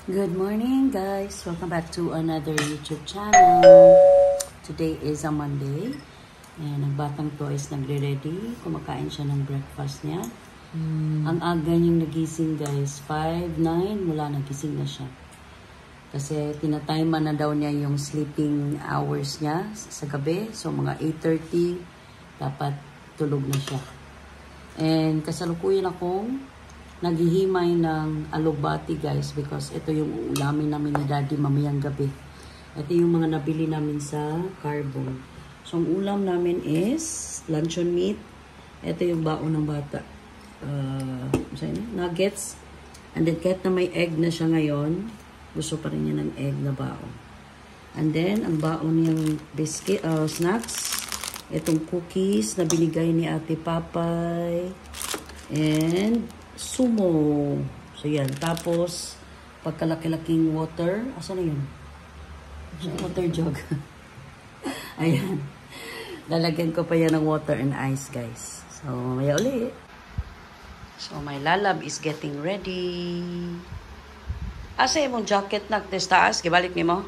Good morning guys! Welcome back to another YouTube channel. Today is a Monday. And ang batang to is nagre-ready. Kumakain siya ng breakfast niya. Ang aga niyang nagising guys. 5:09 mula nagising na siya. Kasi tinatiman na daw niya yung sleeping hours niya sa gabi. So mga 8:30 dapat tulog na siya. And kasalukuyan akong naghihimay ng alugbati guys because ito yung ulamin namin ni Daddy mamayang gabi. Ito yung mga nabili namin sa Carbon. So ang ulam namin is luncheon meat. Ito yung baon ng bata. Nuggets. And then kahit na may egg na siya ngayon, gusto pa rin niya ng egg na baon. And then ang baon niyang biscuit, snacks. Itong cookies na binigay ni Ate Papay. And sumo. So, yan. Tapos, pagkalaki-laking water. Asa na yun? Water jug. Ayan. Lalagyan ko pa yan ng water and ice, guys. So, mamaya ulit. So, my lalab is getting ready. Asa yung jacket na taas? Gibalik ni mo?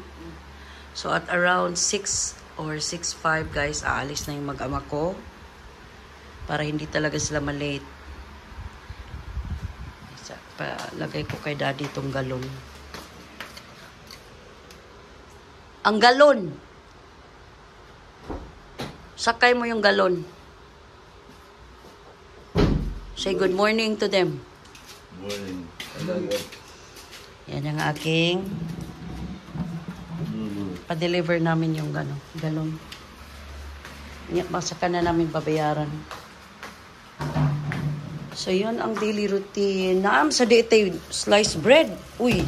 So, at around 6 or 6:05, guys, aalis na yung mag-ama ko. Para hindi talaga sila malate. Lagay ko kay Daddy itong galon. Ang galon! Sakay mo yung galon. Say good morning to them. Morning. Yan ang aking pa-deliver namin yung galon. Masaka na namin babayaran. So, yun ang daily routine. Naam sa dito sliced bread. Uy.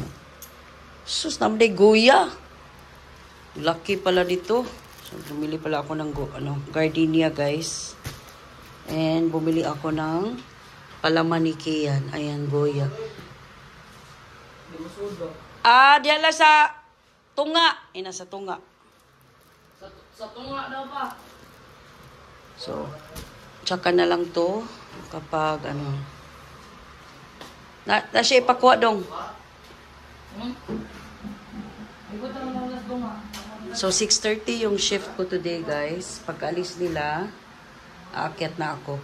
Sus, naman goya. Lucky pala dito. So, bumili pala ako ng gardenia, guys. And bumili ako ng palamanikian. Ayan, goya. Diyan lang sa tunga. Nasa tunga. Sa tunga daw pa. So, tsaka na lang to. Kapag na siya ipakuha dong. So 6:30 yung shift ko today guys. Pag-alis nila, aakyat na ako.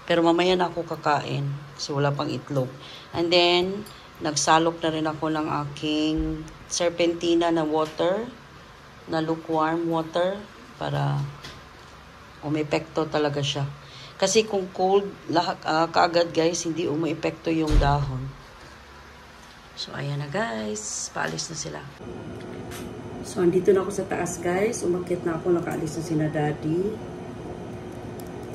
Pero mamaya na ako kakain. So wala pang itlog. And then nagsalok na rin ako ng aking serpentina na water, na lukewarm water para umepekto talaga siya. Kasi kung cold, kaagad guys, hindi umaepekto yung dahon. So, ayan na guys. Paalis na sila. So, andito na ako sa taas guys. Umakyat na ako. Nakaalis na sina Daddy.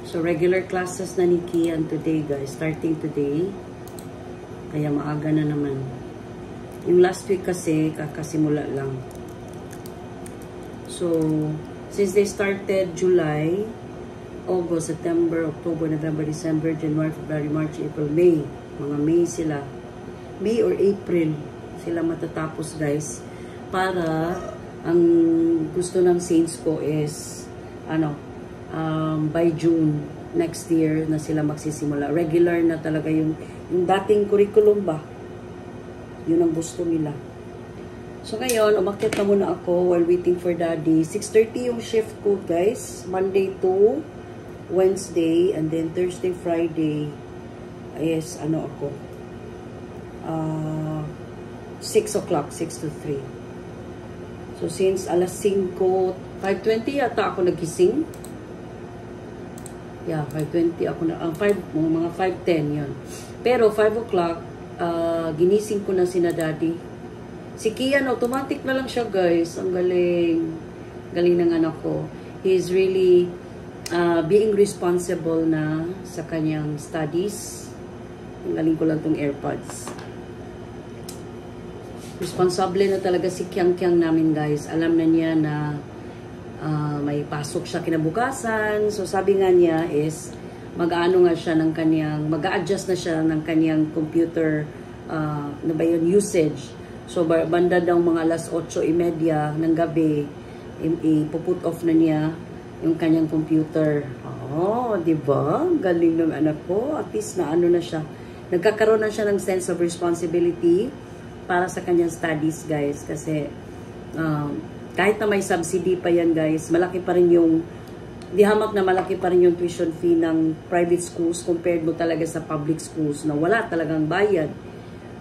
So, regular classes na ni Kian today guys. Starting today. Kaya maaga na naman. Yung last week kasi, kakasimula lang. So, since they started July, August, September, October, November, December, January, February, March, April, May. Mga May sila. May or April sila matatapos guys. Para ang gusto ng Saints ko is by June next year na sila magsisimula. Regular na talaga yung dating curriculum ba. Yun ang gusto nila. So ngayon, umakyat na muna ako while waiting for Daddy. 6:30 yung shift ko guys. Monday to Wednesday, and then Thursday, Friday is 6 o'clock, 6 to 3. So since alas 5, 5:20 yata ako nagising. Yeah, 5:20 ako na, mga 5:10 yun. Pero 5 o'clock, ginising ko na sina Daddy. Si Kian, automatic na lang siya guys. Ang galing. Galing ng anak ko. He's really being responsible na sa kanyang studies. Ang galing ko lang tong AirPods. Responsable na talaga si Kyang namin guys. Alam na niya na may pasok siya kinabukasan. So sabi nga niya is mag-ano nga siya ng kanyang, mag-a-adjust na siya ng kanyang computer usage. So banda daw mga alas 8:30 ng gabi, ipuput off na niya yung kanyang computer. Di ba? Galing ng anak ko. At least na na siya. Nagkakaroon na siya ng sense of responsibility para sa kanyang studies, guys. Kasi kahit na may subsidy pa yan, guys, malaki pa rin yung, di hamak na malaki pa rin yung tuition fee ng private schools compared mo talaga sa public schools na wala talagang bayad.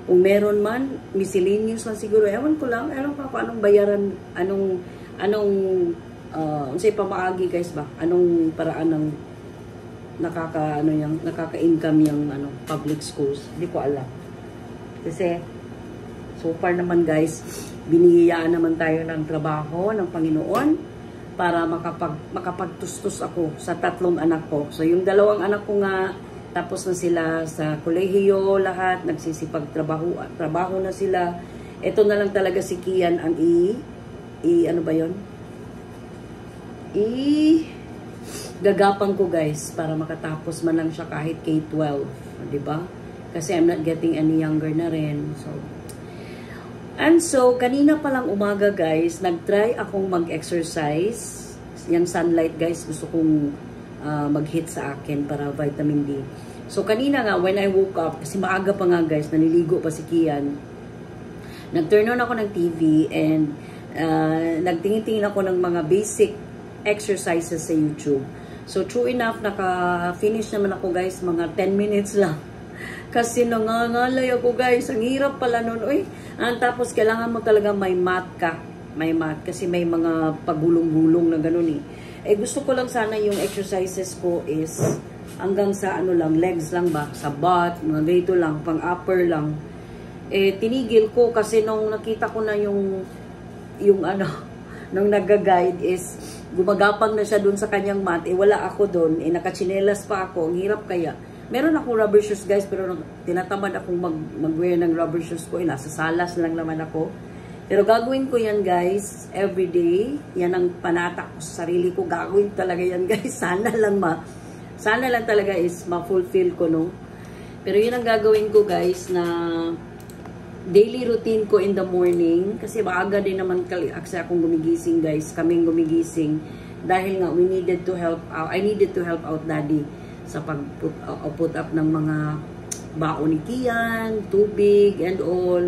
Kung meron man, miscellaneous lang siguro. Ewan ko lang, ewan ko anong bayaran, say pamaagi, guys ba? Anong paraan ng nakaka-income yung public schools. Hindi ko alam. Kasi so far naman, guys, binihiyaan naman tayo ng trabaho ng Panginoon para makapagtustos ako sa 3 anak ko. So yung 2 anak ko nga, tapos na sila sa kolehiyo, lahat nagsisipag-trabaho na sila. Ito na lang talaga si Kian ang ano ba yun? Gagapang ko, guys, para makatapos man lang siya kahit K-12, di ba? Kasi I'm not getting any younger na rin. So kanina pa lang umaga, guys, nag-try akong mag-exercise. Yung sunlight, guys, gusto kong mag-hit sa akin para vitamin D. So kanina nga, when I woke up, kasi maaga pa nga, guys, naliligo pa si Kian, nag-turn on ako ng TV and nagtingin-tingin ako ng mga basic exercises sa YouTube. So, true enough, naka-finish naman ako, guys, mga 10 minutes lang. Kasi nangangalay ako, guys. Ang hirap pala nun. Tapos, kailangan mo talaga may mat ka. May mat. Kasi may mga pagulong-gulong na ganun eh. Gusto ko lang sana yung exercises ko is hanggang sa legs lang ba? Sa butt, mga ganito lang, pang-upper lang. Tinigil ko kasi nung nakita ko na yung nung nag-guide is gumagapang na siya dun sa kanyang mat, wala ako dun, nakachinelas pa ako, ang hirap kaya. Meron akong rubber shoes, guys, pero tinatamad akong mag-wear ng rubber shoes ko, nasa salas lang naman ako. Pero gagawin ko yan, guys, everyday. Yan ang panatak ko sa sarili ko, gagawin talaga yan, guys. Sana lang talaga is ma-fulfill ko, no? Pero yun ang gagawin ko, guys, na daily routine ko in the morning, kasi maaga din naman kasi akong gumigising, guys, kaming gumigising, dahil nga I needed to help out daddy sa put up ng mga baon ni Kian, tubig and all,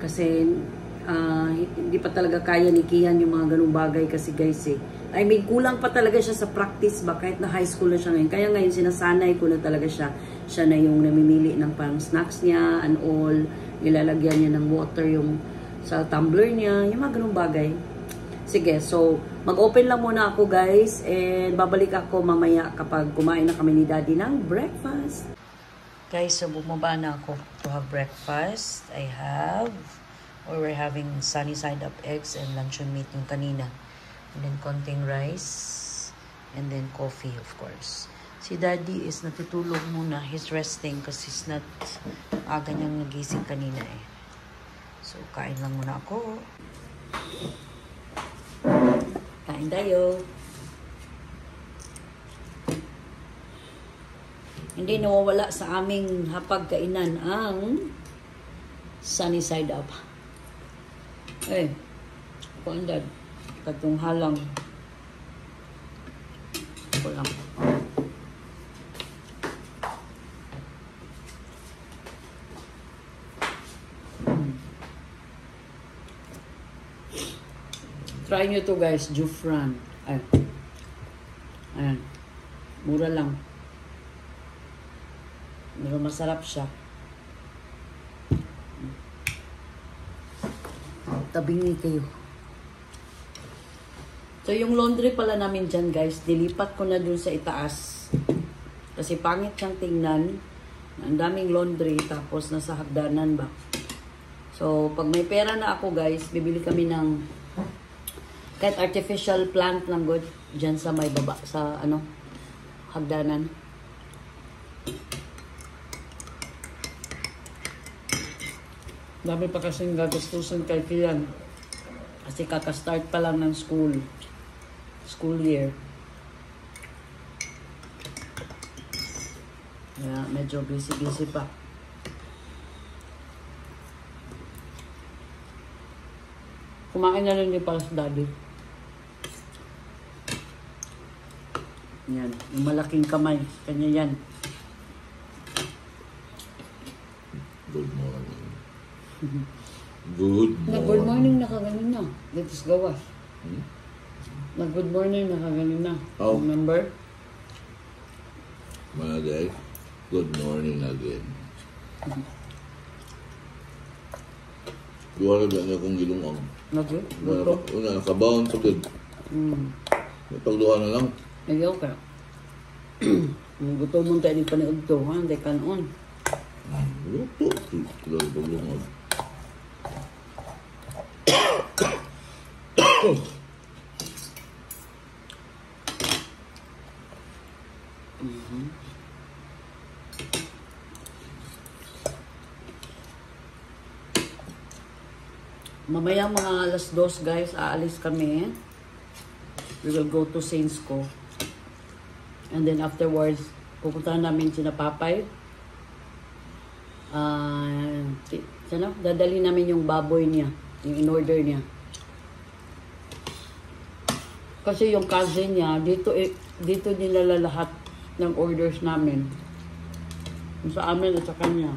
kasi hindi pa talaga kaya ni Kian yung mga ganung bagay kasi, guys, kulang pa talaga siya sa practice ba, kahit na high school na siya ngayon. Kaya ngayon sinasanay ko na talaga siya na yung namimili ng parang snacks niya and all, ilalagyan niya ng water yung sa tumbler niya, yung mga ganung bagay. Sige, so mag-open lang muna ako, guys, and babalik ako mamaya kapag kumain na kami ni daddy ng breakfast. Guys, so bumaba na ako to have breakfast. We're having sunny side up eggs and luncheon meat yung kanina. And then konting rice and then coffee, of course. Si daddy is natutulog muna. He's resting kasi he's not aga niyang nagising kanina eh. So, kain lang muna ako. Kain tayo. Hindi nawawala sa aming hapagkainan ang sunny side up. Kuan dad. Katong halang. Ako lang. Try nyo to, guys. Jufran. Ayan. Mura lang. Pero masarap siya. Tabingi kayo. So, yung laundry pala namin dyan, guys, dilipat ko na dun sa itaas. Kasi pangit siyang tingnan. Ang daming laundry, tapos nasa hagdanan ba. So, pag may pera na ako, guys, bibili kami ng kahit artificial plant lang, good, dyan sa may baba, sa hagdanan. Dami pa kasing gagastusan kay Kian. Kasi kakastart pa lang ng school year. Kaya medyo busy pa. Kumain na rin din para sa daddy. Yan, yung malaking kamay. Kanya yan. Good morning. Good Nag-good morning. morning na kaganin na. That is gawas. Hmm? Nag-good morning na kaganin na. Oh. Remember? Mga guys, good morning again. Duwa na ganyan akong gilungong. Lagi? Gutom? Una, nakabaon sa good. May pagduha na lang. Ayaw ka. Gutom mo tayo ni paniod to. Ha? Hindi kanon. Luto. Lalo paglungog. Mamaya mga alas 2 guys, aalis kami. We will go to Saints Co. And then afterwards, pupuntahan namin sina Papay. Dadali namin yung baboy niya, yung in-order niya. Kasi yung cousin niya, dito dinala lahat ng orders namin. Yung sa amin at sa kanya.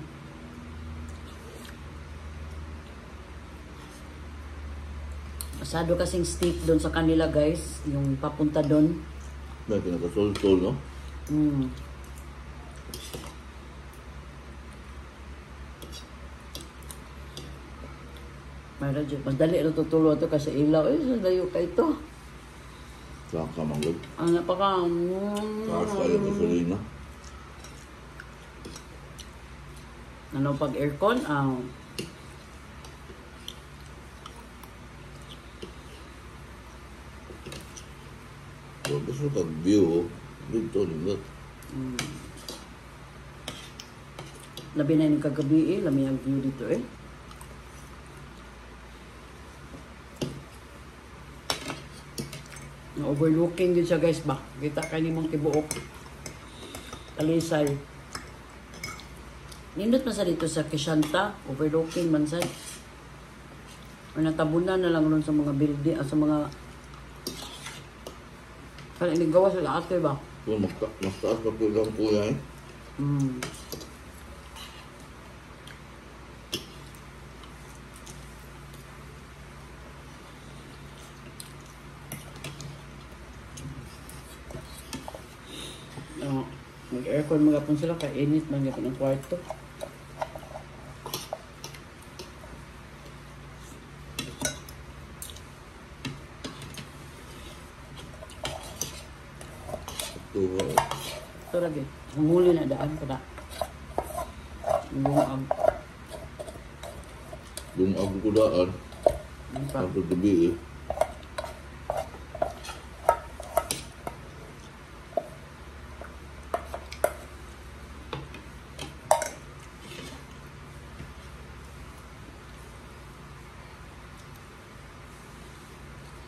Masado kasing steep doon sa kanila guys, yung papunta doon. May pinakasol-sol, no? Madali na tutulo ito kasi ilaw. Sa layo ka ito. Saka manggod. Ang napaka... Saka yung gasolina. Ano pag aircon? Gusto kag-view, dito, dito. Labi na yung kagabi lami ang view dito eh. Na-overlooking din siya guys ba? Kita ka ni mong tibuok. Talisay. Nindot man sa dito sa Kishanta, overlooking man sa. O natabunan na lang ron sa mga building, sa mga kaya inigawa sila ate ba? So, mas taas pa po lang kuya eh. Mag-aircon magapon sila, kainit man gapon ang kwarto. Ito lagi, hunguli na daan ko na. Lumag ko daan. After gabi eh.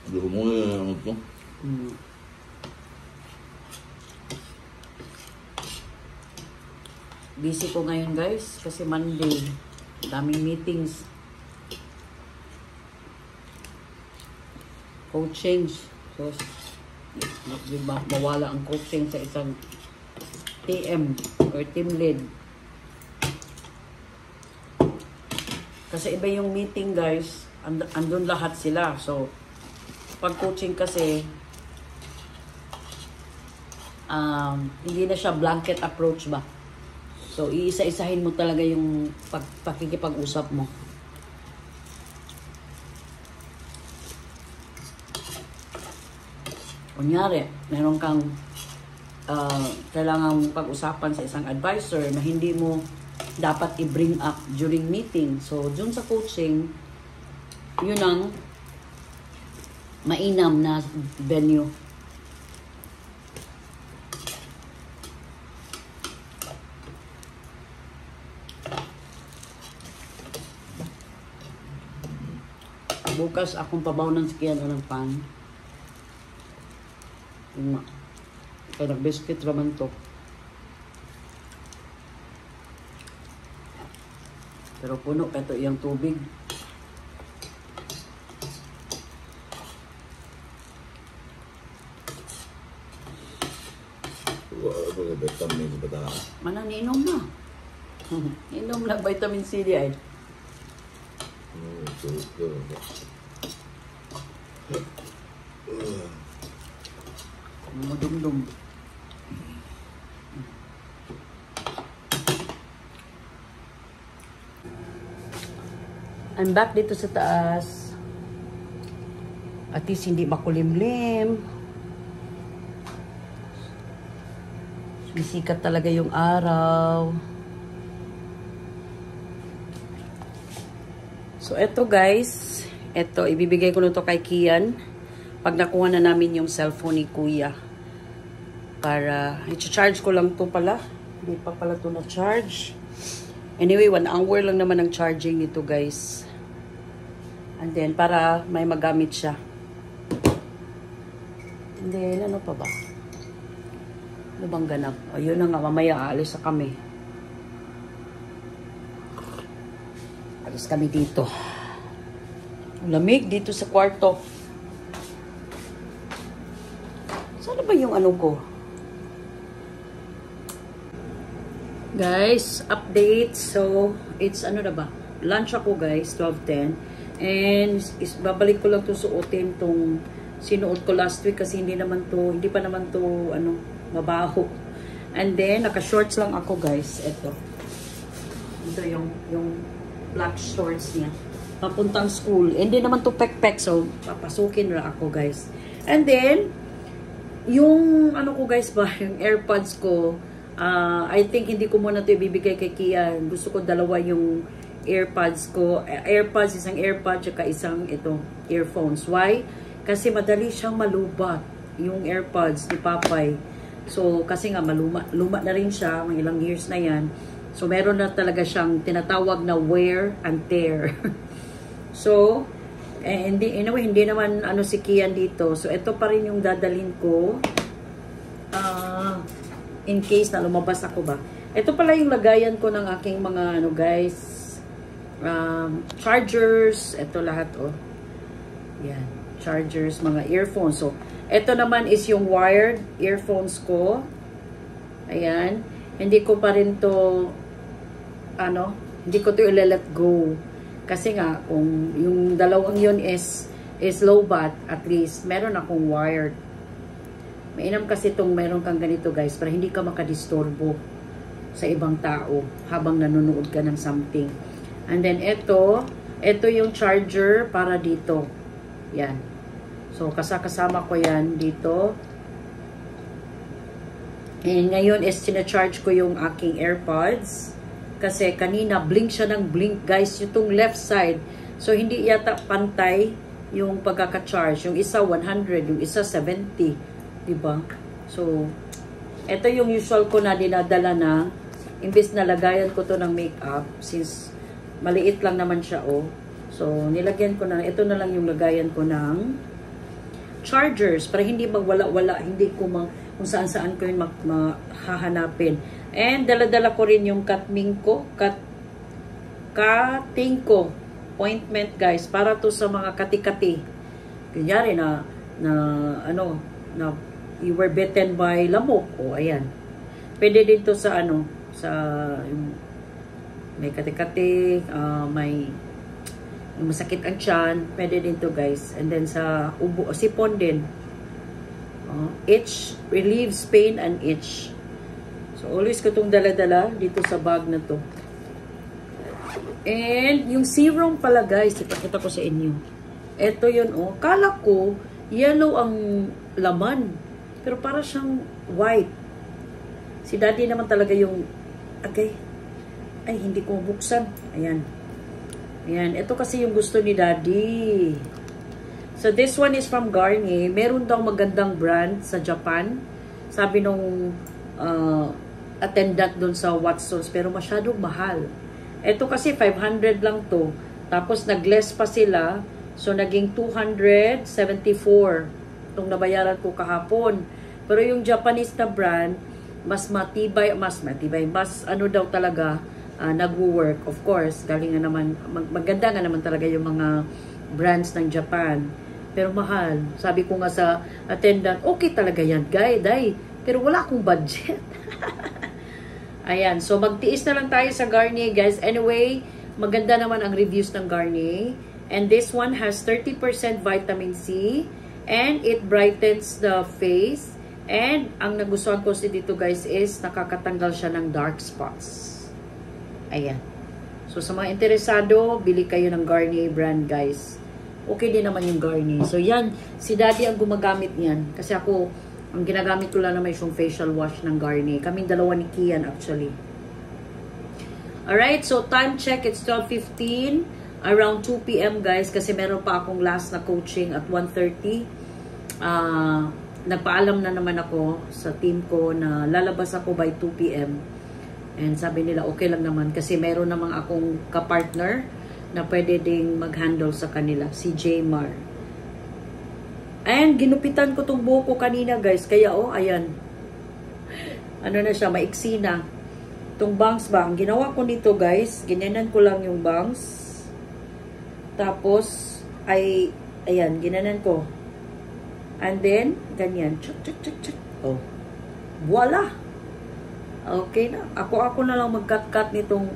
Humuli na naman ito. Busy ko ngayon guys kasi Monday, daming meetings, coaching. So diba, mawala ang coaching sa isang TM or team lead kasi iba yung meeting guys, andun lahat sila. So pag coaching kasi hindi na siya blanket approach ba. So, iisa-isahin mo talaga yung pakikipag-usap mo. Kunyari, meron kang kailangang pag-usapan sa isang advisor na hindi mo dapat i-bring up during meeting. So, dun sa coaching, yun ang mainam na venue. Bukas akong pabaw ng sikiyan o ng pan. Kaya nag-biscuit raman to. Pero puno pa ito iyang tubig. Wala pa yung vitamin sa bata. Mananinom na. Inom na vitamin C di ay. Dumdum. I'm back dito sa taas. At least hindi makulimlim. Sisikat talaga yung araw. So, eto guys. Eto, ibibigay ko na to kay Kian. Pag nakuha na namin yung cellphone ni Kuya. Para, i-charge ko lang to pala. Hindi pa pala to na-charge. Anyway, 1 hour lang naman ang charging nito guys. And then, para may magamit siya. And then, ano pa ba? Ano bang ganap? O, yun na nga, mamaya aalis na kami. Alis kami dito. Lamig dito sa kwarto. Saan ba yung ano ko? Guys, update. So, it's ano na ba? Lunch ako guys, 12:10. And babalik ko lang to suotin tong sinuot ko last week kasi hindi pa naman to ano, mabaho. And then naka-shorts lang ako guys. Ito yung black shorts niya. Papuntang school. Hindi naman to pek-pek, so papasukin na ako guys. And then yung ano ko guys ba, yung AirPods ko, I think hindi ko muna to ibibigay kay Kian. Gusto ko dalawa yung AirPods ko. AirPods, isang AirPod at isang ito, earphones. Why? Kasi madali siyang malubat yung AirPods ni Papay. So, kasi nga luma na rin siya, mga ilang years na yan. So, meron na talaga siyang tinatawag na wear and tear. So, anyway, hindi naman ano si Kian dito. So, ito pa rin yung dadalhin ko. In case na lumabas ako ba. Ito pala yung lagayan ko ng aking mga ano guys, chargers, ito lahat oh. Yan, chargers, mga earphones. So, ito naman is yung wired earphones ko. Ayan, hindi ko pa rin to ano, hindi ko to i-let go. Kasi nga kung yung dalawang yun is low bat, at least meron akong wired. Mainam kasi itong meron kang ganito guys, para hindi ka makadisturbo sa ibang tao habang nanonood ka ng something. And then ito yung charger para dito. Yan. So kasama ko yan dito. And ngayon is tina-charge ko yung aking AirPods. Kasi kanina blink siya ng blink guys, yung left side. So hindi yata pantay yung pagkaka-charge. Yung isa 100, yung isa 70. Diba? So ito yung usual ko na dinadala na. Imbes na lagayan ko to ng makeup. Since maliit lang naman siya, oh. So, nilagyan ko na, ito na lang yung lagayan ko ng chargers, para hindi magwala-wala, hindi ko kung saan-saan ko yun mahahanapin. And, dala-dala ko rin yung cutting ko, ointment, guys, para to sa mga kati-kati. Kunyari na you were bitten by lamok, oh, ayan. Pwede din to sa may kati-kati, may masakit ang tiyan, pwede din to guys. And then sa ubo, sipon din. Itch, relieves pain and itch. So always ko itong dala-dala dito sa bag na to. And yung serum pala guys, ipakita ko sa inyo. Ito yun oh. Kala ko, yellow ang laman. Pero para siyang white. Si daddy naman talaga yung, ay, hindi ko buksan. Ayan. Ayan. Ito kasi yung gusto ni daddy. So, this one is from Garnier. Meron daw magandang brand sa Japan. Sabi nung attendant doon sa Watsons. Pero masyadong mahal. Ito kasi 500 lang to. Tapos, nag-less pa sila. So, naging 274. Itong nabayaran ko kahapon. Pero yung Japanese na brand, mas matibay, mas ano daw talaga, nagwo-work. Of course, galing nga naman, maganda nga naman talaga yung mga brands ng Japan. Pero mahal. Sabi ko nga sa attendant, okay talaga yan, day. Pero wala akong budget. Ayan, so magtiis na lang tayo sa Garnier, guys. Anyway, maganda naman ang reviews ng Garnier. And this one has 30% vitamin C. And it brightens the face. And ang nagustuhan ko dito guys is nakakatanggal siya ng dark spots. Ayan. So sa mga interesado, bili kayo ng Garnier brand guys. Okay din naman yung Garnier. So yan, si Daddy ang gumagamit niyan. Kasi ako, ang ginagamit ko lang naman yung facial wash ng Garnier. Kaming dalawa ni Kian actually. Alright, so time check, it's 12:15. Around 2 p.m. guys, kasi meron pa akong last na coaching at 1:30. Nagpaalam na naman ako sa team ko na lalabas ako by 2 p.m. And sabi nila okay lang naman kasi meron namang akong kapartner na pwede ding mag-handle sa kanila, si Jmar. And ginupitan ko tong buhok ko kanina guys, kaya ayan. Ano na siya, maiksi na. Tong bangs ba, ang ginawa ko nito guys, ginanan ko lang yung bangs. Tapos, ayan, ginanan ko. And then, ganyan. Chuk, chuk, chuk, chuk. Oh. Voila! Okay na. Ako na lang mag-cut-cut nitong,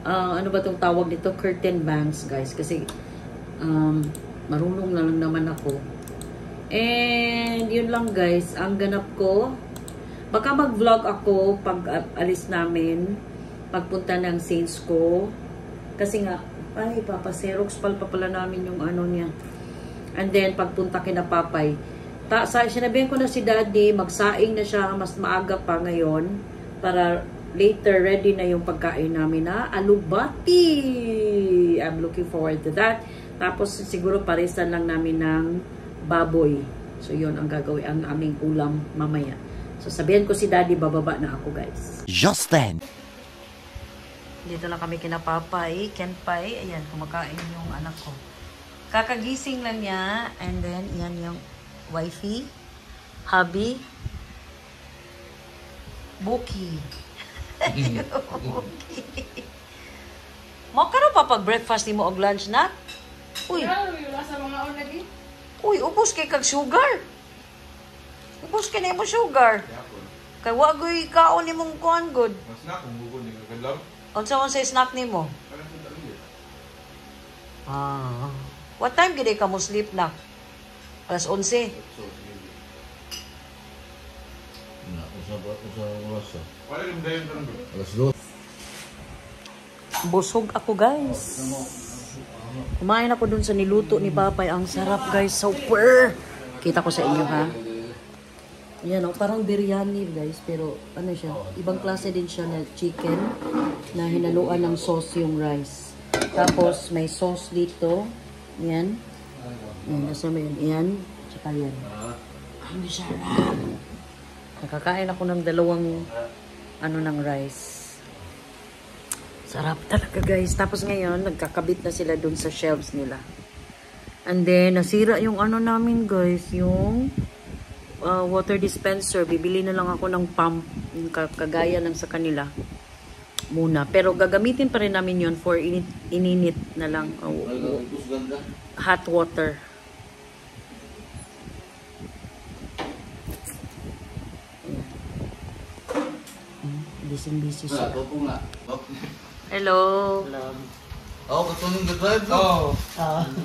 ano ba itong tawag nito? Curtain bangs, guys. Kasi, marunong na lang naman ako. And, yun lang, guys. Ang ganap ko, baka mag-vlog ako pag alis namin, pagpunta ng Saints ko. Kasi nga, ay, papaserox pala namin yung ano niya. And then, pagpunta kina Papay, sinabihan ko na si Daddy, magsaing na siya, mas maaga pa ngayon, para later, ready na yung pagkain namin na alubati. I'm looking forward to that. Tapos, siguro parisan lang namin ng baboy. So, yun ang gagawin, ang aming ulam mamaya. So, sabihan ko si Daddy, bababa na ako, guys. Just then. Dito lang kami kina Papay, Kenpay. Ayan, kumakain yung anak ko. Kakagising lang niya. And then, yan yung wifey, hubby, Buki. Mo ka na pa pag-breakfast ni mo og lunch na? Uy. Uy, ubos kay kag sugar. Ubos kay na mo sugar. Kay wagoy kaon ni mong kuan good. Snack kung bugod ni kagalaw. Unsa sa snack nimo? What time gid ka mo sleep na? Alas 11. Wala rin dayon tanong. Alas 2. Busog ako, guys. Kumain ako dun sa niluto ni Papay. Ang sarap, guys. Super! Kita ko sa inyo, ha? Ayan, parang biryani, guys. Pero, ano siya? Ibang klase din siya na chicken na hinaluan ng sauce yung rice. Tapos, may sauce dito. Ayan. Ayan, nasa mo yun. Ayan. Tsaka yan. Ang sarap. Nakakain ako ng dalawang ng rice. Sarap talaga, guys. Tapos ngayon, nagkakabit na sila dun sa shelves nila. And then, nasira yung namin, guys. Yung water dispenser. Bibili na lang ako ng pump. Yung kagaya ng sa kanila. Muna. Pero gagamitin pa rin namin yun for ininit na lang. Hot water. Busy siya. Hello. Oh, katulong ka-drive, no?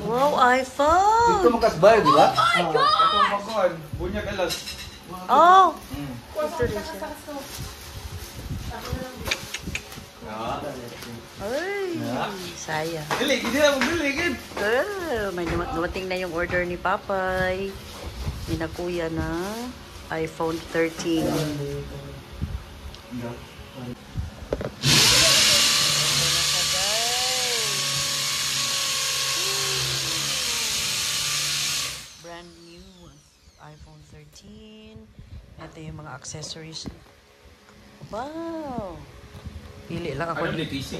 Wow, iPhone! Dito makasbay, di ba? Oh my God! Ito ang pagkuhan. Bunyag alas. Oh! Ay, sayang. Dili, hindi na magbili, gid. May dumating na yung order ni Papay. Ni na kuya na iPhone 13. Brand new iPhone 13. Ito yung mga accessories. Wow! Pili lang ako Ano ni dito. PC?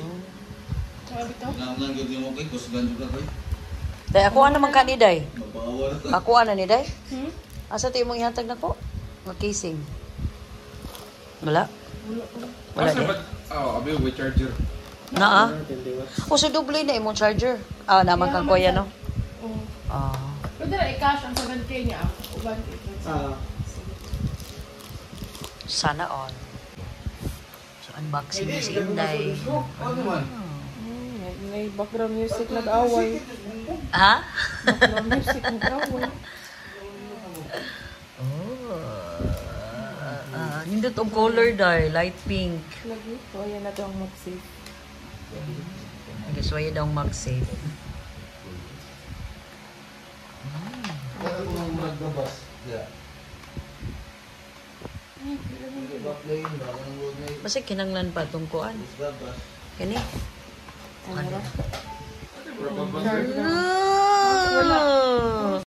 Nanglan gud mo kay kusgan jud ka kay. Day, ako naman ka ni Day. Mabawal ka. Ako ni Day? Asa tayo mong ihatag na ko? Mag-casing. Wala? Wala Asa din. ba? Abi with charger. Naa? O sa doble na imong charger. Naman kang kuya, no? Pwede na i-cash ang 7K niya. Uban Sana all. So, unboxing ni si Inday. Ano man? may background music nag-away. Ha? Background music ng tawag. Nindot og color dai, light pink. Lagi. So, ayan na ito ang mag-save. Gusto waya daw mag-save. Basta kinanglan pa itong kuan. Kani? Ano ba? Wala.